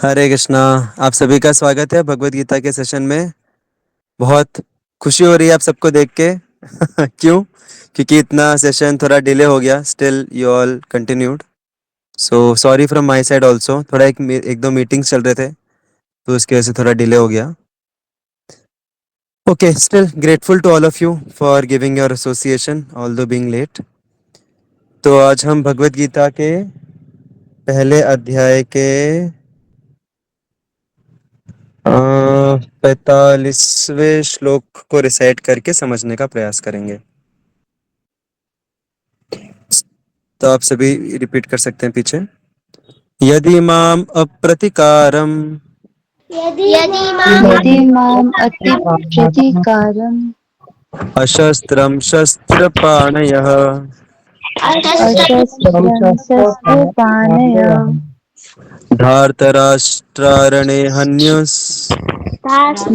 हरे कृष्णा। आप सभी का स्वागत है भगवत गीता के सेशन में। बहुत खुशी हो रही है आप सबको देख के। क्यों? क्योंकि इतना सेशन थोड़ा डिले हो गया, still you all continued. So sorry from my side also, थोड़ा एक दो मीटिंग्स चल रहे थे तो उसकी वजह से थोड़ा डिले हो गया। Okay, still grateful to all of you for giving your association although being late. तो आज हम भगवत गीता के पहले अध्याय के 45वें श्लोक को रिसाइट करके समझने का प्रयास करेंगे। तो आप सभी रिपीट कर सकते हैं पीछे। यदि माम अप्रतिकारम यदि यदि माम् माम् अतिप्रतीकारम् अशस्त्रम शस्त्रपाणयः अशस्त्रं शस्त्रपाणय धार्तराष्ट्रारणे हन्युस्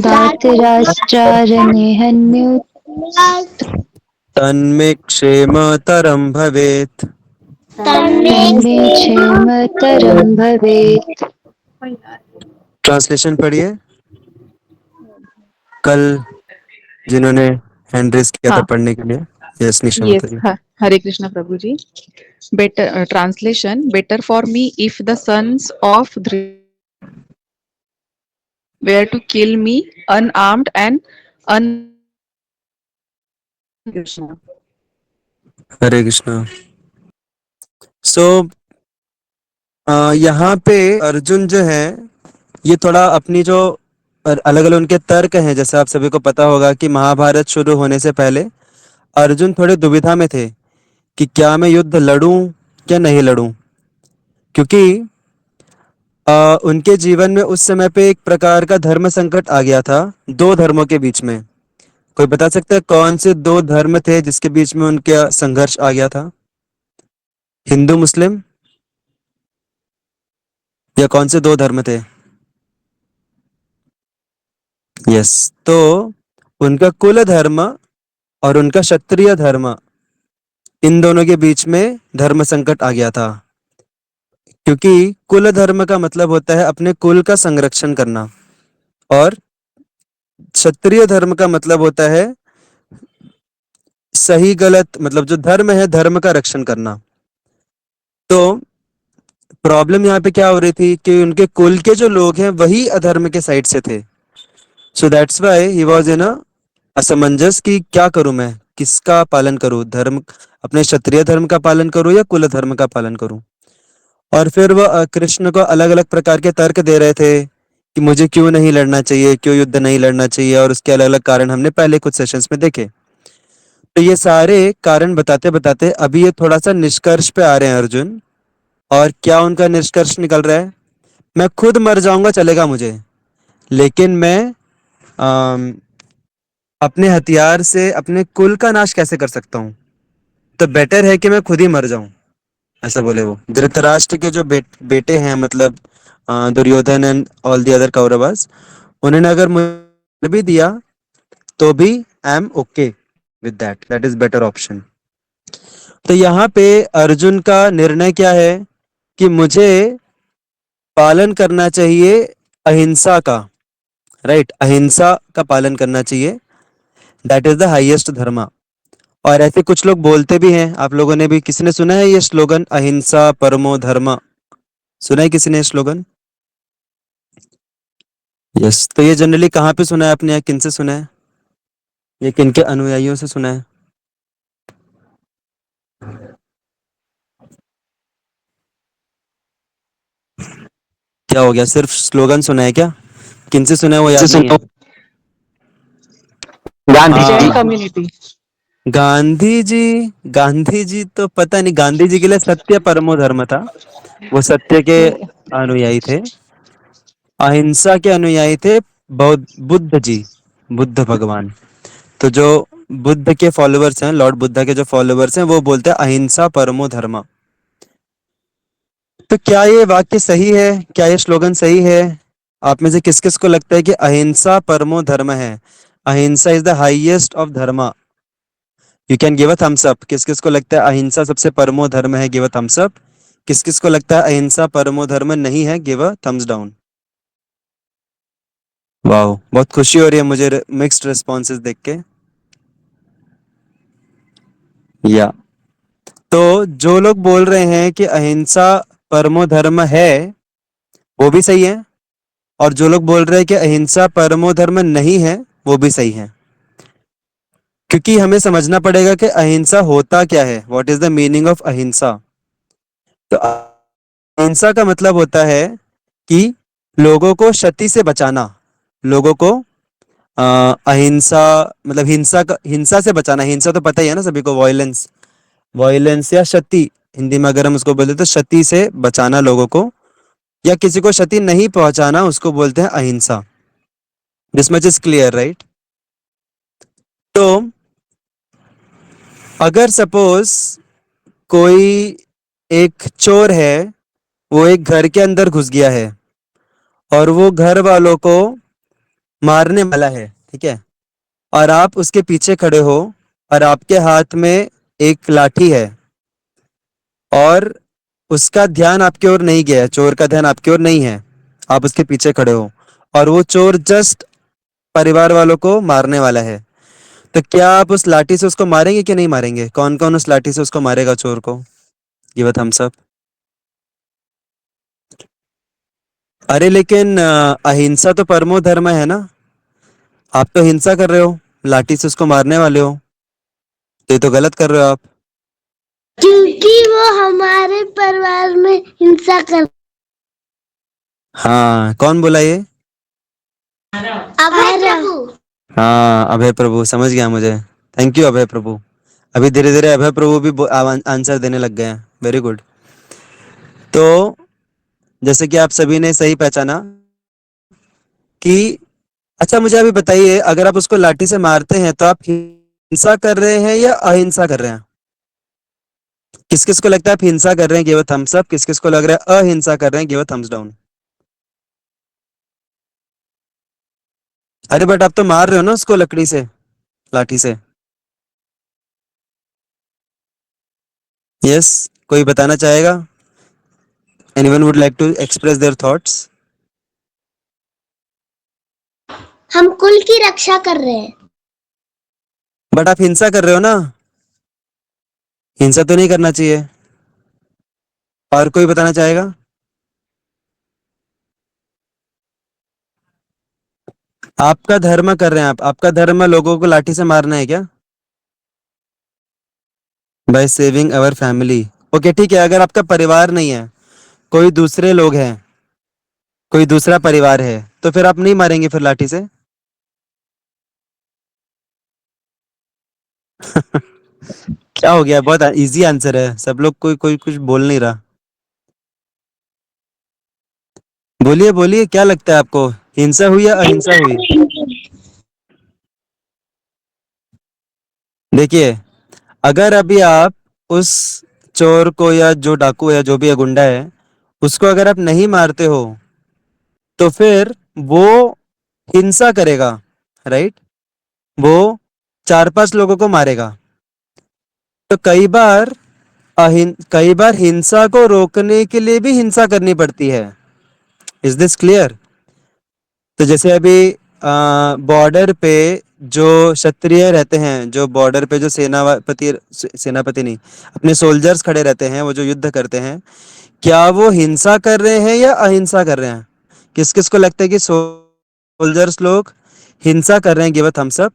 धातराष्ट्रारणे तन्मे क्षेमतरं भवेत्। तन्मे तन्मे क्षेमतरं भवेत्। ट्रांसलेशन पढ़िए। कल जिन्होंने हैंड रेज किया था हाँ, पढ़ने के लिए। यस निशा yes, माता जी। Hare Krishna Prabhuji. Better translation. Better for me if the sons of Dhritarashtra were to kill me unarmed and un. Krishna. हरे कृष्णा। सो यहाँ पे अर्जुन जो है ये थोड़ा अपनी जो अलग अलग उनके तर्क हैं, जैसे आप सभी को पता होगा कि महाभारत शुरू होने से पहले अर्जुन थोड़े दुविधा में थे कि क्या मैं युद्ध लड़ूं या नहीं लड़ूं, क्योंकि उनके जीवन में उस समय पे एक प्रकार का धर्म संकट आ गया था दो धर्मों के बीच में। कोई बता सकता है कौन से दो धर्म थे जिसके बीच में उनका संघर्ष आ गया था? हिंदू मुस्लिम, या कौन से दो धर्म थे? यस, तो उनका कुल धर्म और उनका क्षत्रिय धर्म, इन दोनों के बीच में धर्म संकट आ गया था, क्योंकि कुल धर्म का मतलब होता है अपने कुल का संरक्षण करना, और क्षत्रिय धर्म का मतलब होता है सही गलत, मतलब जो धर्म है धर्म का रक्षण करना। तो प्रॉब्लम यहाँ पे क्या हो रही थी कि उनके कुल के जो लोग हैं वही अधर्म के साइड से थे। So that's why he was in a असमंजस कि क्या करूं मैं, किसका पालन करूं, धर्म अपने क्षत्रिय धर्म का पालन करूं या कुल धर्म का पालन करूं। और फिर वो कृष्ण को अलग अलग प्रकार के तर्क दे रहे थे कि मुझे क्यों नहीं लड़ना चाहिए, क्यों युद्ध नहीं लड़ना चाहिए, और उसके अलग अलग कारण हमने पहले कुछ सेशंस में देखे। तो ये सारे कारण बताते बताते अभी ये थोड़ा सा निष्कर्ष पे आ रहे हैं अर्जुन। और क्या उनका निष्कर्ष निकल रहा है? मैं खुद मर जाऊंगा चलेगा मुझे, लेकिन मैं अम, अपने हथियार से अपने कुल का नाश कैसे कर सकता हूँ? तो बेटर है कि मैं खुद ही मर जाऊं, ऐसा बोले वो। धृतराष्ट्र के जो बेटे हैं, मतलब Duryodhan and all the other Kauravas, उन्होंने अगर मुझे भी दिया तो भी I am okay with that, that is better option. तो यहाँ पे अर्जुन का निर्णय क्या है कि मुझे पालन करना चाहिए अहिंसा का, राइट? अहिंसा का पालन करना चाहिए, दैट इज द हाईएस्ट धर्म। और ऐसे कुछ लोग बोलते भी हैं, आप लोगों ने भी, किसी ने सुना है ये स्लोगन, अहिंसा परमो धर्म? सुना है किसी ने स्लोगन? यस। तो ये जनरली कहाँ पे सुना है आपने, या किन से सुना है, ये किन के अनुयायियों से सुना है? क्या हो गया, सिर्फ स्लोगन सुना है क्या? किन से सुना है वो याद नहीं है? गांधी Jain जी। हाँ, community. गांधी जी। गांधी जी तो पता नहीं, गांधी जी के लिए सत्य परमो धर्म था, वो सत्य के अनुयायी थे। अहिंसा के अनुयायी थे बौद्ध बुद्ध जी, बुद्ध भगवान। तो जो बुद्ध के फॉलोअर्स हैं, लॉर्ड बुद्धा के जो फॉलोअर्स हैं, वो बोलते हैं अहिंसा परमो धर्म। तो क्या ये वाक्य सही है, क्या ये स्लोगन सही है? आप में से किस किस को लगता है कि अहिंसा परमो धर्म है, अहिंसा इज द हाईएस्ट ऑफ धर्म? You can give a thumbs up. किस किस को लगता है अहिंसा सबसे परमो धर्म है? Give a thumbs up. किस किस को लगता है अहिंसा परमो धर्म नहीं है? Give a thumbs down. वाह, बहुत खुशी हो रही है मुझे मिक्स्ड रिस्पॉन्सेज देख के। या तो जो लोग बोल रहे हैं कि अहिंसा परमो धर्म है, वो भी सही है। और जो लोग बोल रहे हैं कि अहिंसा परमो धर्म नहीं है, वो भी सही है। क्योंकि हमें समझना पड़ेगा कि अहिंसा होता क्या है, what is the meaning of अहिंसा। तो अहिंसा का मतलब होता है कि लोगों को क्षति से बचाना, लोगों को अहिंसा मतलब हिंसा से बचाना। हिंसा तो पता ही है ना सभी को, वायलेंस, वायलेंस या क्षति, हिंदी में अगर हम उसको बोलते तो क्षति से बचाना लोगों को, या किसी को क्षति नहीं पहुंचाना, उसको बोलते हैं अहिंसा। This much is clear, right? तो अगर सपोज कोई एक चोर है, वो एक घर के अंदर घुस गया है और वो घर वालों को मारने वाला है, ठीक है, और आप उसके पीछे खड़े हो और आपके हाथ में एक लाठी है और उसका ध्यान आपकी ओर नहीं गया है, चोर का ध्यान आपकी ओर नहीं है, आप उसके पीछे खड़े हो और वो चोर जस्ट परिवार वालों को मारने वाला है, तो क्या आप उस लाठी से उसको मारेंगे कि नहीं मारेंगे? कौन कौन उस लाठी से उसको मारेगा, चोर को? ये बता हम सब। अरे लेकिन अहिंसा तो परमो धर्म है ना। आप तो हिंसा कर रहे हो, लाठी से उसको मारने वाले हो, तो ये तो गलत कर रहे हो आप। क्योंकि वो हमारे परिवार में हिंसा कर। हाँ, कौन बोला ये? अभय प्रभु। हाँ, अभय प्रभु, समझ गया मुझे। थैंक यू अभय प्रभु। अभी धीरे धीरे अभय प्रभु भी आंसर देने लग गए हैं, वेरी गुड। तो जैसे कि आप सभी ने सही पहचाना कि, अच्छा मुझे अभी बताइए, अगर आप उसको लाठी से मारते हैं तो आप हिंसा कर रहे हैं या अहिंसा कर रहे हैं? किस किस को लगता है आप हिंसा कर रहे हैं, गिव अ थम्स अप। किस किस को लग रहा है अहिंसा कर रहे हैं, गिव अ थम्स डाउन। अरे बट आप तो मार रहे हो ना उसको लकड़ी से, लाठी से। यस, कोई बताना चाहेगा? Anyone would like to express their thoughts? हम कुल की रक्षा कर रहे हैं। बट आप हिंसा कर रहे हो ना, हिंसा तो नहीं करना चाहिए। और कोई बताना चाहेगा? आपका धर्म कर रहे हैं आप, आपका धर्म लोगों को लाठी से मारना है क्या? By saving our family. Okay ठीक है, अगर आपका परिवार नहीं है, कोई दूसरे लोग हैं, कोई दूसरा परिवार है, तो फिर आप नहीं मारेंगे फिर लाठी से? क्या हो गया, बहुत इजी आंसर है, सब लोग कोई कोई कुछ बोल नहीं रहा। बोलिए बोलिए, क्या लगता है आपको, हिंसा हुई या अहिंसा हुई? देखिए, अगर अभी आप उस चोर को या जो डाकू है, जो भी है, गुंडा है, उसको अगर आप नहीं मारते हो तो फिर वो हिंसा करेगा, राइट? वो चार पांच लोगों को मारेगा। तो कई बार हिंसा को रोकने के लिए भी हिंसा करनी पड़ती है। Is this clear? तो जैसे अभी बॉर्डर पे जो क्षत्रिय रहते हैं, जो बॉर्डर पे जो सेनापति नहीं, अपने सोल्जर्स खड़े रहते हैं, वो जो युद्ध करते हैं, क्या वो हिंसा कर रहे हैं या अहिंसा कर रहे हैं? किस किस को लगता है कि सोल्जर्स लोग हिंसा कर रहे हैं, गिव अ थम्स अप।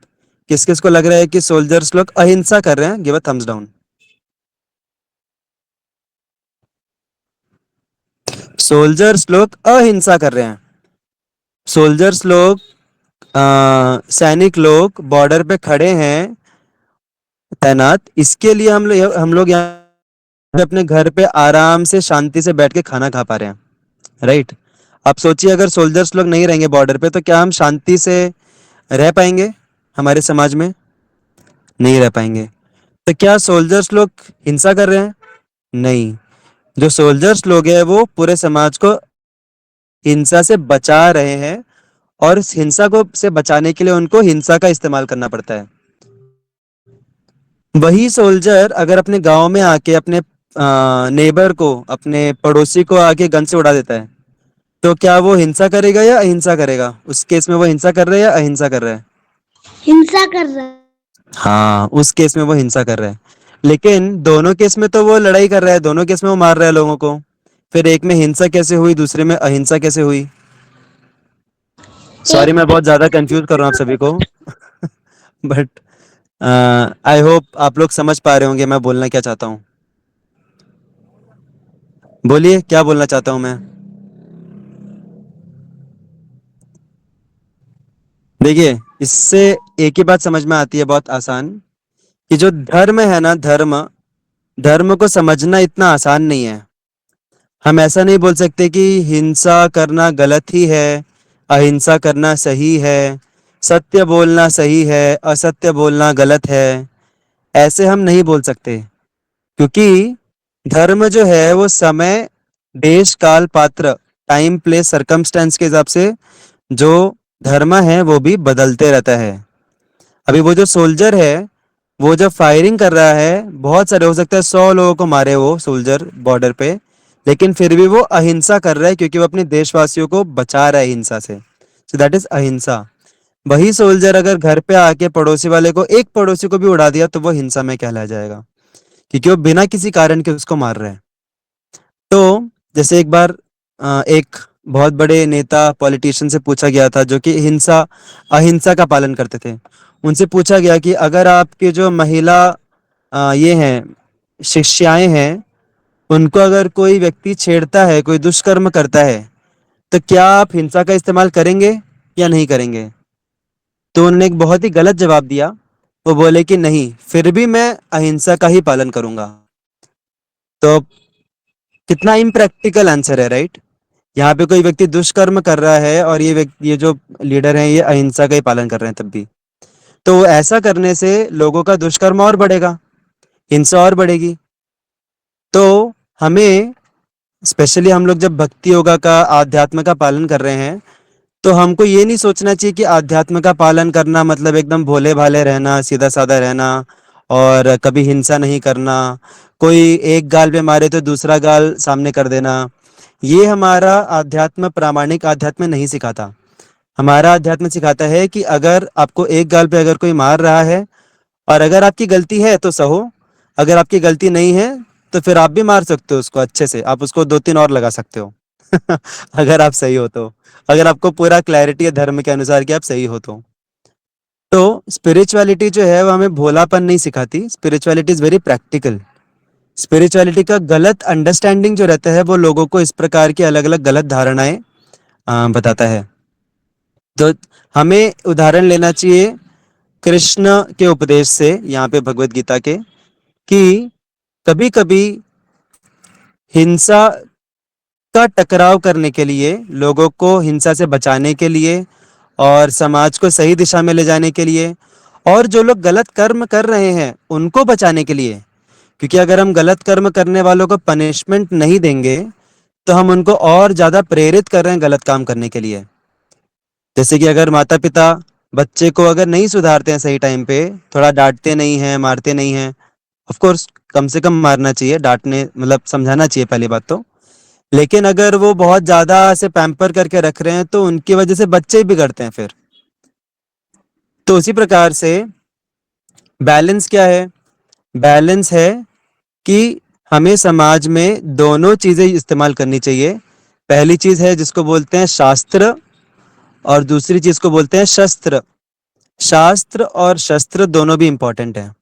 किस किस को लग रहा है कि सोल्जर्स लोग अहिंसा कर रहे हैं, give a thumbs down. Soldiers लोग अहिंसा कर रहे हैं। सोल्जर्स लोग, सैनिक लोग बॉर्डर पे खड़े हैं तैनात, इसके लिए हम लोग यहाँ पे अपने घर पे आराम से शांति से बैठ के खाना खा पा रहे हैं, राइट? आप सोचिए, अगर सोल्जर्स लोग नहीं रहेंगे बॉर्डर पे तो क्या हम शांति से रह पाएंगे हमारे समाज में? नहीं रह पाएंगे। तो क्या सोल्जर्स लोग हिंसा कर रहे हैं? नहीं। जो सोल्जर्स लोग हैं वो पूरे समाज को हिंसा से बचा रहे हैं, और इस हिंसा को से बचाने के लिए उनको हिंसा का इस्तेमाल करना पड़ता है। वही सोल्जर अगर अपने गांव में आके अपने नेबर को, अपने पड़ोसी को आके गन से उड़ा देता है, तो क्या वो हिंसा करेगा या अहिंसा करेगा? उस केस में वो हिंसा कर रहा है या अहिंसा कर रहा है? हिंसा कर रहा है। हाँ, उस केस में वो हिंसा कर रहा है। लेकिन दोनों केस में तो वो लड़ाई कर रहा है, दोनों केस में वो मार रहा है लोगों को। फिर एक में हिंसा कैसे हुई, दूसरे में अहिंसा कैसे हुई? सॉरी, मैं बहुत ज्यादा कंफ्यूज कर रहा हूँ आप सभी को। बट आई होप आप लोग समझ पा रहे होंगे मैं बोलना क्या चाहता हूँ। बोलिए, क्या बोलना चाहता हूँ मैं? देखिए, इससे एक ही बात समझ में आती है बहुत आसान, कि जो धर्म है ना, धर्म, धर्म को समझना इतना आसान नहीं है। हम ऐसा नहीं बोल सकते कि हिंसा करना गलत ही है, अहिंसा करना सही है, सत्य बोलना सही है, असत्य बोलना गलत है। ऐसे हम नहीं बोल सकते, क्योंकि धर्म जो है वो समय, देश, काल, पात्र, टाइम, प्लेस, सरकमस्टेंस के हिसाब से जो धर्म है वो भी बदलते रहता है। अभी वो जो सोल्जर है, वो जब फायरिंग कर रहा है, बहुत सारे, हो सकता है 100 लोगों को मारे वो सोल्जर बॉर्डर पे, लेकिन फिर भी वो अहिंसा कर रहा है क्योंकि वो अपने देशवासियों को बचा रहा है हिंसा से। सो दैट इज अहिंसा। वही सोल्जर अगर घर पे आके पड़ोसी वाले को, एक पड़ोसी को भी उड़ा दिया, तो वो हिंसा में कहलाया जाएगा, क्योंकि वो बिना किसी कारण के उसको मार रहा है। तो जैसे एक बार एक बहुत बड़े नेता, पॉलिटिशियन से पूछा गया था, जो कि हिंसा, अहिंसा का पालन करते थे। उनसे पूछा गया कि अगर आपके जो महिला ये हैं, शिष्याएं हैं, उनको अगर कोई व्यक्ति छेड़ता है, कोई दुष्कर्म करता है, तो क्या आप हिंसा का इस्तेमाल करेंगे या नहीं करेंगे? तो उन्होंने एक बहुत ही गलत जवाब दिया। वो बोले कि नहीं, फिर भी मैं अहिंसा का ही पालन करूंगा। तो कितना इम्प्रैक्टिकल आंसर है, राइट? यहाँ पे कोई व्यक्ति दुष्कर्म कर रहा है और ये जो लीडर हैं ये अहिंसा का ही पालन कर रहे हैं तब भी। तो ऐसा करने से लोगों का दुष्कर्म और बढ़ेगा, हिंसा और बढ़ेगी। तो हमें, स्पेशली हम लोग जब भक्ति योगा का, आध्यात्म का पालन कर रहे हैं, तो हमको ये नहीं सोचना चाहिए कि आध्यात्म का पालन करना मतलब एकदम भोले भाले रहना, सीधा साधा रहना, और कभी हिंसा नहीं करना, कोई एक गाल पे मारे तो दूसरा गाल सामने कर देना। ये हमारा आध्यात्म, प्रामाणिक आध्यात्म नहीं सिखाता। हमारा अध्यात्म सिखाता है कि अगर आपको एक गाल पे अगर कोई मार रहा है, और अगर आपकी गलती है तो सहो, अगर आपकी गलती नहीं है तो फिर आप भी मार सकते हो उसको अच्छे से, आप उसको 2-3 और लगा सकते हो। अगर आप सही हो तो, अगर आपको पूरा क्लैरिटी है धर्म के अनुसार कि आप सही हो तो स्पिरिचुअलिटी जो है वो हमें भोलापन नहीं सिखाती। Spirituality is very practical. Spirituality का गलत अंडरस्टैंडिंग जो रहता है वो लोगों को इस प्रकार की अलग अलग गलत धारणाएं बताता है। तो हमें उदाहरण लेना चाहिए कृष्ण के उपदेश से, यहाँ पे भगवत गीता के, कि कभी कभी हिंसा का टकराव करने के लिए, लोगों को हिंसा से बचाने के लिए, और समाज को सही दिशा में ले जाने के लिए, और जो लोग गलत कर्म कर रहे हैं उनको बचाने के लिए, क्योंकि अगर हम गलत कर्म करने वालों को पनिशमेंट नहीं देंगे तो हम उनको और ज्यादा प्रेरित कर रहे हैं गलत काम करने के लिए। जैसे कि अगर माता पिता बच्चे को अगर नहीं सुधारते हैं सही टाइम पे, थोड़ा डांटते नहीं हैं, मारते नहीं हैं, ऑफ कोर्स कम से कम मारना चाहिए, डांटने मतलब समझाना चाहिए पहली बात तो। लेकिन अगर वो बहुत ज्यादा से पैम्पर करके रख रहे हैं तो उनकी वजह से बच्चे ही बिगड़ते हैं फिर। तो उसी प्रकार से बैलेंस क्या है? बैलेंस है कि हमें समाज में दोनों चीजें इस्तेमाल करनी चाहिए। पहली चीज है जिसको बोलते हैं शास्त्र, और दूसरी चीज को बोलते हैं शस्त्र। शास्त्र और शस्त्र दोनों भी इंपॉर्टेंट हैं,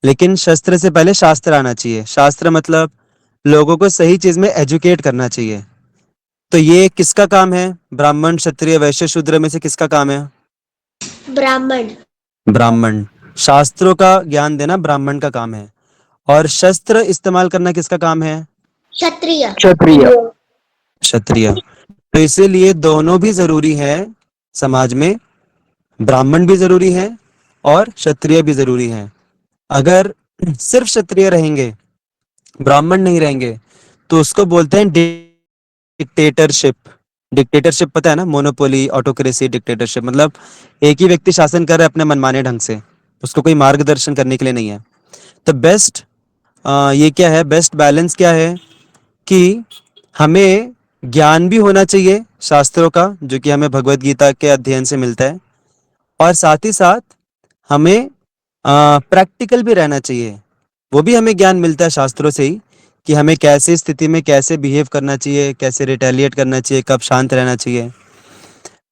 लेकिन शस्त्र से पहले शास्त्र आना चाहिए। शास्त्र मतलब लोगों को सही चीज में एजुकेट करना चाहिए। तो ये किसका काम है? ब्राह्मण, क्षत्रिय, वैश्य, शूद्र में से किसका काम है? ब्राह्मण। ब्राह्मण। शास्त्रों का ज्ञान देना ब्राह्मण का काम है। और शस्त्र इस्तेमाल करना किसका काम है? क्षत्रिय। क्षत्रिय। क्षत्रिय। तो इसीलिए दोनों भी जरूरी है समाज में। ब्राह्मण भी जरूरी है और क्षत्रिय भी जरूरी है। अगर सिर्फ क्षत्रिय रहेंगे, ब्राह्मण नहीं रहेंगे, तो उसको बोलते हैं डिक्टेटरशिप। डिक्टेटरशिप पता है ना? मोनोपोली, ऑटोक्रेसी, डिक्टेटरशिप मतलब एक ही व्यक्ति शासन कर रहा है अपने मनमाने ढंग से, उसको कोई मार्गदर्शन करने के लिए नहीं है। तो बेस्ट ये क्या है, बेस्ट बैलेंस क्या है कि हमें ज्ञान भी होना चाहिए शास्त्रों का, जो कि हमें भगवत गीता के अध्ययन से मिलता है, और साथ ही साथ हमें प्रैक्टिकल भी रहना चाहिए। वो भी हमें ज्ञान मिलता है शास्त्रों से ही, कि हमें कैसे स्थिति में कैसे बिहेव करना चाहिए, कैसे रिटेलिएट करना चाहिए, कब शांत रहना चाहिए।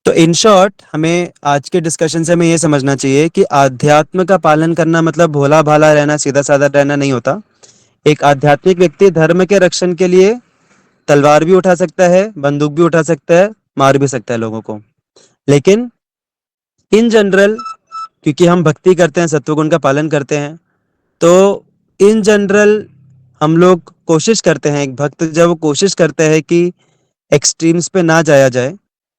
तो इन शॉर्ट हमें आज के डिस्कशन से हमें ये समझना चाहिए कि आध्यात्म का पालन करना मतलब भोला भाला रहना, सीधा साधा रहना नहीं होता। एक आध्यात्मिक व्यक्ति धर्म के रक्षण के लिए तलवार भी उठा सकता है, बंदूक भी उठा सकता है, मार भी सकता है लोगों को। लेकिन इन जनरल, क्योंकि हम भक्ति करते हैं, सत्वगुण का पालन करते हैं, तो इन जनरल हम लोग कोशिश करते हैं, एक भक्त जब वो कोशिश करता है कि एक्सट्रीम्स पे ना जाया जाए,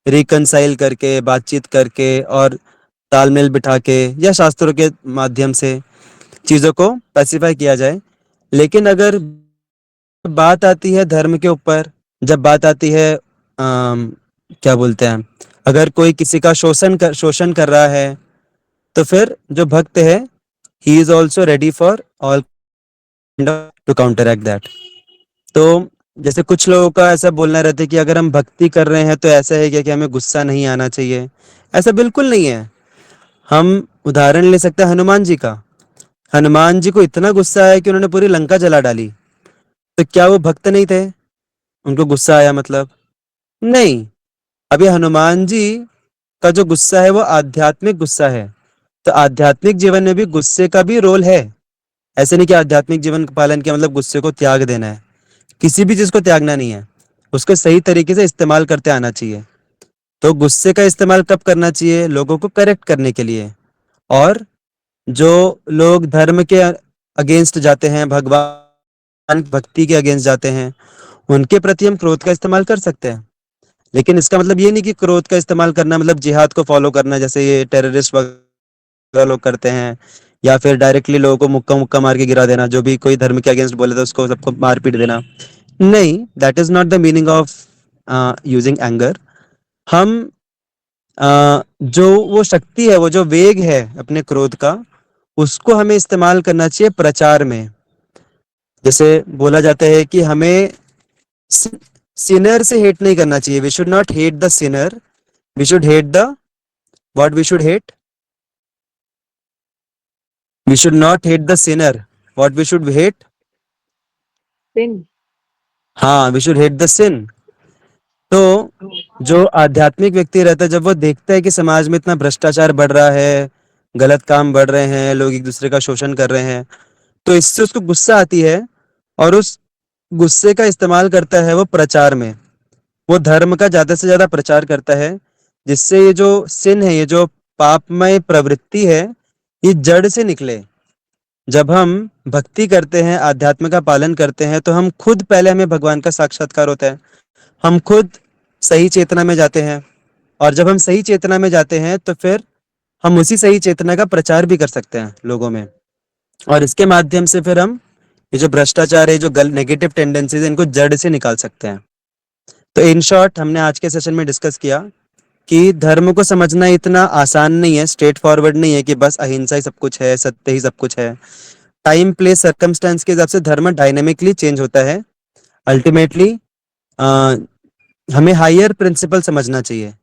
रिकनसाइल करके, बातचीत करके और तालमेल बिठा के या शास्त्रों के माध्यम से चीज़ों को पैसिफाई किया जाए। लेकिन अगर बात आती है धर्म के ऊपर, जब बात आती है क्या बोलते हैं, अगर कोई किसी का शोषण कर रहा है, तो फिर जो भक्त है, he is also ready for all to counteract that. तो जैसे कुछ लोगों का ऐसा बोलना रहता है कि अगर हम भक्ति कर रहे हैं तो ऐसा है क्या कि हमें गुस्सा नहीं आना चाहिए। ऐसा बिल्कुल नहीं है। हम उदाहरण ले सकते हैं हनुमान जी का। हनुमान जी को इतना गुस्सा आया कि उन्होंने पूरी लंका जला डाली। तो क्या वो भक्त नहीं थे? उनको गुस्सा आया मतलब? नहीं। अभी हनुमान जी का जो गुस्सा है वो आध्यात्मिक गुस्सा है। तो आध्यात्मिक जीवन में भी गुस्से का भी रोल है। ऐसे नहीं कि आध्यात्मिक जीवन का पालन किया मतलब गुस्से को त्याग देना है। किसी भी चीज को त्यागना नहीं है, उसको सही तरीके से इस्तेमाल करते आना चाहिए। तो गुस्से का इस्तेमाल कब करना चाहिए? लोगों को करेक्ट करने के लिए। और जो लोग धर्म के अगेंस्ट जाते हैं, भगवान भक्ति के अगेंस्ट जाते हैं, उनके प्रति हम क्रोध का इस्तेमाल कर सकते हैं। लेकिन इसका मतलब ये नहीं कि क्रोध का इस्तेमाल करना मतलब जिहाद को फॉलो करना, जैसे ये टेररिस्ट वगैरह लोग करते हैं, या फिर डायरेक्टली लोगों को मुक्का मुक्का मार के गिरा देना, जो भी कोई धर्म के अगेंस्ट बोले तो उसको सबको मार पीट देना। नहीं, that is not the meaning of using anger. हम जो वो शक्ति है, वो जो वेग है अपने क्रोध का, उसको हमें इस्तेमाल करना चाहिए प्रचार में। जैसे बोला जाता है कि हमें सिनर से हेट नहीं करना चाहिए। We should not hate the sinner, we should hate the what we should hate, we should not hate the sinner, what we should hate, Sin. हाँ, we should hate the sin. तो जो आध्यात्मिक व्यक्ति रहता है, जब वो देखता है कि समाज में इतना भ्रष्टाचार बढ़ रहा है, गलत काम बढ़ रहे हैं, लोग एक दूसरे का शोषण कर रहे हैं, तो इससे उसको गुस्सा आती है, और उस गुस्से का इस्तेमाल करता है वो प्रचार में। वो धर्म का ज्यादा से ज्यादा प्रचार करता है, जिससे ये जो सिन है, ये जो पापमय प्रवृत्ति है, ये जड़ से निकले। जब हम भक्ति करते हैं, आध्यात्म का पालन करते हैं, तो हम खुद पहले हमें भगवान का साक्षात्कार होता है। हम खुद सही चेतना में जाते हैं, और जब हम सही चेतना में जाते हैं तो फिर हम उसी सही चेतना का प्रचार भी कर सकते हैं लोगों में। और इसके माध्यम से फिर हम ये जो भ्रष्टाचार है, जो नेगेटिव टेंडेंसीज है, इनको जड़ से निकाल सकते हैं। तो इन शॉर्ट हमने आज के सेशन में डिस्कस किया कि धर्म को समझना इतना आसान नहीं है, स्ट्रेट फॉरवर्ड नहीं है कि बस अहिंसा ही सब कुछ है, सत्य ही सब कुछ है। टाइम प्लेस सर्कमस्टेंस के हिसाब से धर्म डायनेमिकली चेंज होता है। अल्टीमेटली हमें हायर प्रिंसिपल समझना चाहिए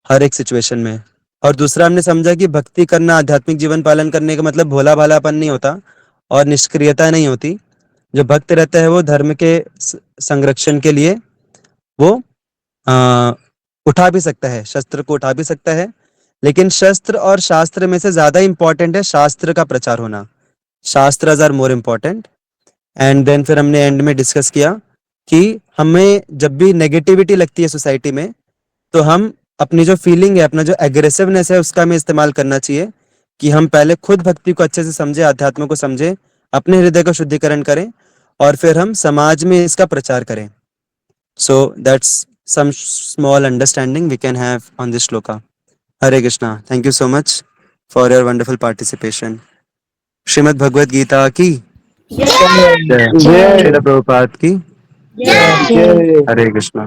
हर एक सिचुएशन में। और दूसरा हमने समझा कि भक्ति करना, आध्यात्मिक जीवन पालन करने का मतलब भोला भालापन नहीं होता और निष्क्रियता नहीं होती। जो भक्त रहता है वो धर्म के संरक्षण के लिए वो उठा भी सकता है, शस्त्र को उठा भी सकता है। लेकिन शस्त्र और शास्त्र में से ज्यादा इंपॉर्टेंट है शास्त्र का प्रचार होना। Shastra are more important. And then फिर हमने एंड में डिस्कस किया कि हमें जब भी नेगेटिविटी लगती है सोसाइटी में, तो हम अपनी जो फीलिंग है, अपना जो एग्रेसिवनेस है, उसका हमें इस्तेमाल करना चाहिए कि हम पहले खुद भक्ति को अच्छे से समझे, अध्यात्म को समझे, अपने हृदय का शुद्धिकरण करें, और फिर हम समाज में इसका प्रचार करें। So that's some small understanding we can have on this shloka. Hare Krishna. Thank you so much for your wonderful participation. Shrimad Bhagavad Gita की जय। जय। श्रील प्रभुपाद की जय। हरे कृष्णा।